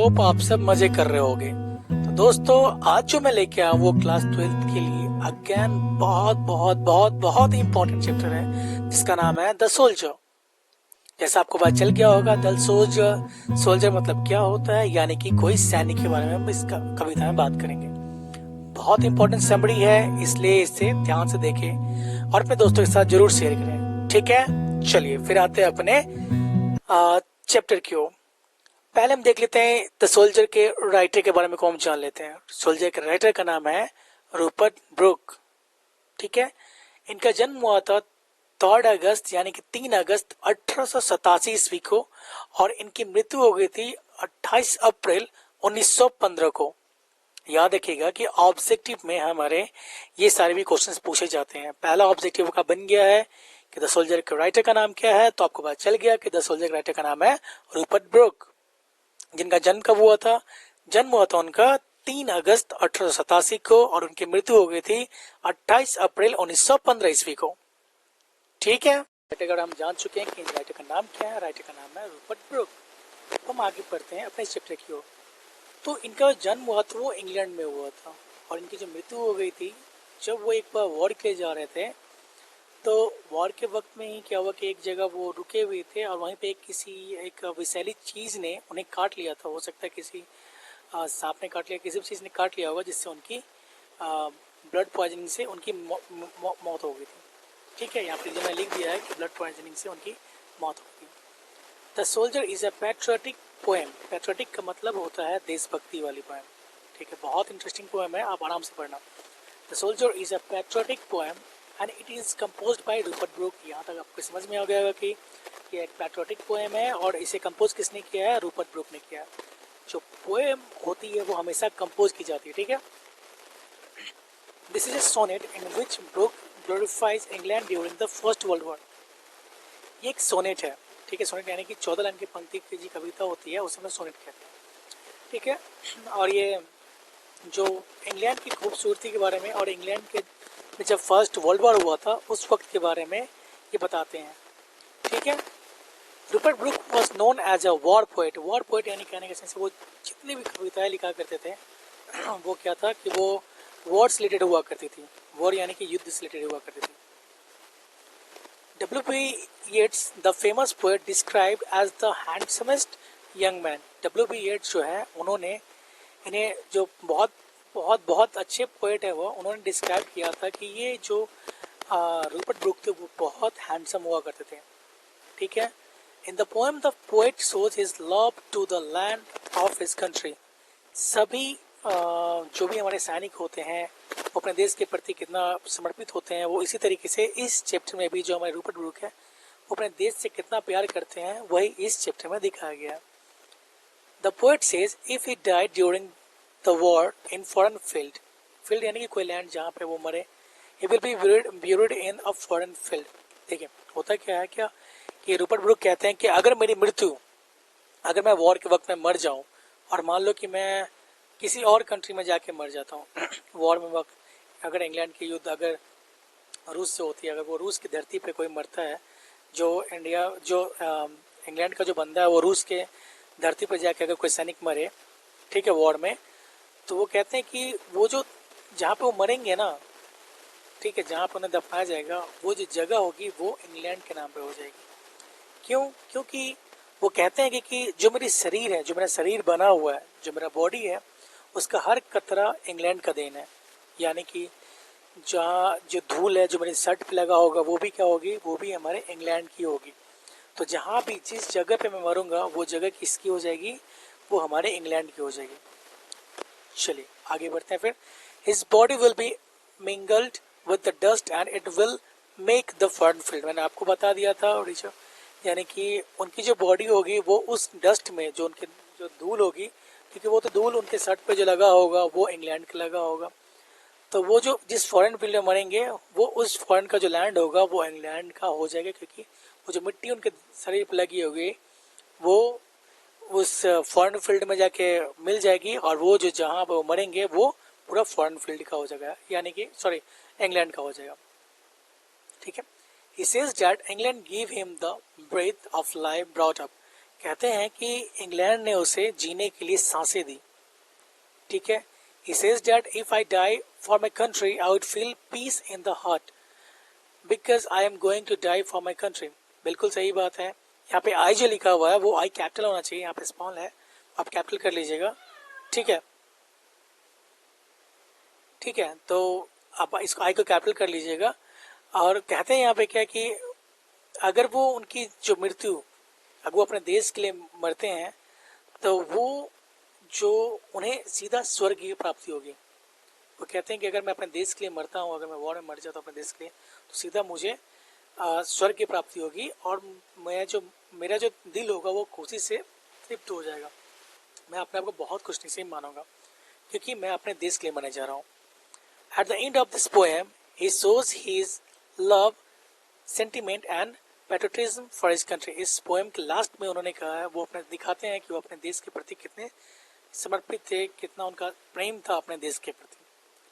Hope आप सब मजे कर रहे होगे। तो दोस्तों, आज जो मैं लेके आया वो क्लास 12th के लिए अगेन बहुत बहुत बहुत बहुत ही इंपॉर्टेंट चैप्टर है जिसका नाम है द सोल्जर। जैसा आपको पता चल गया होगा, द सोल्जर सोल्जर मतलब क्या होता है, यानी कि कोई सैनिक के बारे में हम इस कविता में बात करेंगे। बहुत इंपॉर्टेंट समरी है, इसलिए इसे ध्यान से देखें और अपने दोस्तों के साथ जरूर शेयर करें। ठीक है, चलिए फिर आते हैं अपने चैप्टर की ओर। पहले हम देख लेते हैं द सोल्जर के राइटर के बारे में को हम जान लेते हैं। सोल्जर के राइटर का नाम है रूपर्ट ब्रूक। ठीक है, इनका जन्म हुआ था 3 अगस्त यानी कि 3 अगस्त 1887 ईस्वी को और इनकी मृत्यु हो गई थी 28 अप्रैल 1915 को। याद रखिएगा कि ऑब्जेक्टिव में हमारे ये सारे भी क्वेश्चंस पूछे जाते हैं। पहला ऑब्जेक्टिव का बन गया है कि द सोल्जर के राइटर का नाम क्या है, तो आपको पता चल गया कि द सोल्जर के राइटर का नाम है रूपर्ट ब्रूक। जिनका जन्म कब हुआ था? जन्म हुआ था उनका 3 अगस्त 1887 को और उनकी मृत्यु हो गई थी 28 अप्रैल 1915 ईस्वी को। ठीक है, राइटर हम जान चुके हैं कि राइटर का नाम क्या है। राइटर का नाम है रूपर्ट ब्रूक। हम आगे बढ़ते हैं अपने चैप्टर की ओर। तो इनका जन्म हुआ था वो इंग्लैंड में हुआ था और इनकी जो मृत्यु हो गई थी जब वो एक बार वॉर के लिए जा रहे थे, तो वॉर के वक्त में ही क्या हुआ कि एक जगह वो रुके हुए थे और वहीं पे एक विषैली चीज़ ने उन्हें काट लिया था। हो सकता है किसी सांप ने काट लिया, किसी भी चीज़ ने काट लिया होगा जिससे उनकी ब्लड पॉइजनिंग से उनकी मौत हो गई थी। ठीक है, यहाँ पे जो मैं लिख दिया है कि ब्लड पॉइजनिंग से उनकी मौत हो गई। The soldier is a patriotic poem. Patriotic का मतलब होता है देशभक्ति वाली पोएम। ठीक है, बहुत इंटरेस्टिंग पोएम है, आप आराम से पढ़ना। The soldier is a patriotic poem and it is composed by Rupert Brooke. यहाँ तक आपको समझ में आ गया होगा कि ये एक पैट्रियोटिक पोएम है और इसे कंपोज किसने किया है? रूपर्ट ब्रूक ने किया है। जो पोएम होती है वो हमेशा कंपोज की जाती है। ठीक है, this is a sonnet in which Brooke glorifies England during the First World War. ये एक सोनेट है। ठीक है, सोनेट यानी कि 14 लाइन की पंक्ति की जी कविता होती है, उसे हम सोनेट कहते हैं। ठीक है, और ये जो इंग्लैंड की खूबसूरती के बारे में और इंग्लैंड के जब फर्स्ट वर्ल्ड वॉर हुआ था उस वक्त के बारे में ये बताते हैं। ठीक है, Rupert Brooke was known as a war poet. War poet यानी कहने के सेंस वो जितनी भी कविताएं लिखा करते थे वो क्या था कि वो वॉर से रिलेटेड हुआ करती थी। वॉर यानी कि युद्ध से रिलेटेड हुआ करती थी। W.B. Yeats the famous poet described as the handsomest young man. W.B. Yeats जो है उन्होंने इन्हें जो बहुत बहुत बहुत अच्छे पोएट है वो उन्होंने डिस्क्राइब किया था कि ये जो रूपर्ट ब्रूक थे वो बहुत हैंडसम हुआ करते थे। ठीक है, in the poem the poet shows his love to the land of his country. सभी जो भी हमारे सैनिक होते हैं वो अपने देश के प्रति कितना समर्पित होते हैं, वो इसी तरीके से इस चैप्टर में भी जो हमारे रूपर्ट ब्रूक है वो अपने देश से कितना प्यार करते हैं वही इस चैप्टर में दिखाया गया। The poet says if he died during the war in foreign field. Field यानी कि कोई लैंड जहाँ पे वो मरे, he will be buried in a foreign field. देखिए होता क्या है क्या कि रूपर्ट ब्रूक कहते हैं कि अगर मेरी मृत्यु, अगर मैं वॉर के वक्त में मर जाऊं और मान लो कि मैं किसी और कंट्री में जाके मर जाता हूँ वॉर में वक्त, अगर इंग्लैंड की युद्ध अगर रूस से होती है, अगर वो रूस की धरती पे कोई मरता है, जो इंग्लैंड का जो बंदा है वो रूस के धरती पर जाके अगर कोई सैनिक मरे, ठीक है, वॉर में, तो वो कहते हैं कि वो जो जहाँ पे वो मरेंगे ना, ठीक है, जहाँ पे उन्हें दफनाया जाएगा वो जो जगह होगी वो इंग्लैंड के नाम पे हो जाएगी। क्यों? क्योंकि वो कहते हैं कि जो मेरी शरीर है, जो मेरा शरीर बना हुआ है, जो मेरा बॉडी है, उसका हर कतरा इंग्लैंड का देन है। यानी कि जहाँ जो धूल है जो मेरी शर्ट पे लगा होगा वो भी क्या होगी? वो भी हमारे इंग्लैंड की होगी। तो जहाँ भी जिस जगह पे मैं मरूंगा वो जगह किसकी हो जाएगी? वो हमारे इंग्लैंड की हो जाएगी। चलिए आगे बढ़ते हैं फिर। His body will be mingled with the dust and it will make the foreign field. मैंने आपको बता दिया था ओडिशा, यानी कि उनकी जो बॉडी होगी वो उस डस्ट में जो उनके जो धूल होगी, क्योंकि वो तो धूल उनके शर्ट पे जो लगा होगा वो इंग्लैंड का लगा होगा, तो वो जो जिस फॉरेन फील्ड में मरेंगे वो उस फॉरेन का जो लैंड होगा वो इंग्लैंड का हो जाएगा, क्योंकि वो जो मिट्टी उनके शरीर पर लगी होगी वो उस फॉरेन फील्ड में जाके मिल जाएगी और वो जो जहाँ वो मरेंगे वो पूरा फॉरेन फील्ड का हो जाएगा, यानी कि सॉरी इंग्लैंड का हो जाएगा। ठीक है, he says that England gave him the breath of life brought up। कहते हैं कि इंग्लैंड ने उसे जीने के लिए सांसें दी, ठीक है। He says that if I die for my country, I would feel peace in the heart because I am going to die for my country. बिल्कुल सही बात है। यहाँ पे आई जो लिखा हुआ है वो आई कैपिटल होना चाहिए, यहाँ पे स्मॉल है, आप कैपिटल कर लीजिएगा, ठीक है। ठीक है, तो आप इसको आई को कैपिटल कर लीजिएगा। और कहते हैं यहाँ पे क्या कि अगर वो उनकी जो मृत्यु, अगर वो अपने देश के लिए मरते हैं तो वो जो उन्हें सीधा स्वर्ग की प्राप्ति होगी। वो कहते हैं कि अगर मैं अपने देश के लिए मरता हूँ, अगर मैं वॉर में मर जाता हूँ अपने देश के लिए, तो सीधा मुझे स्वर्ग की प्राप्ति होगी और मेरा जो दिल होगा वो खुशी से तृप्त हो जाएगा। मैं अपने आप को बहुत खुशनसीब मानूंगा क्योंकि मैं अपने देश के लिए मरने जा रहा हूँ। At the end of this poem, he shows his love, sentiment and patriotism for his country. इस पोएम के लास्ट में उन्होंने कहा है, वो अपने दिखाते हैं कि वो अपने देश के प्रति कितने समर्पित थे, कितना उनका प्रेम था अपने देश के प्रति,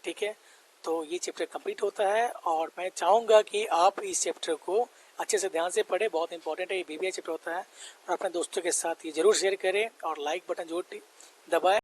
ठीक है। तो ये चैप्टर कंप्लीट होता है और मैं चाहूँगा कि आप इस चैप्टर को अच्छे से ध्यान से पढ़ें, बहुत इंपॉर्टेंट है, ये बीबीआई चैप्टर होता है। और अपने दोस्तों के साथ ये जरूर शेयर करें और लाइक बटन जरूर दबाएं।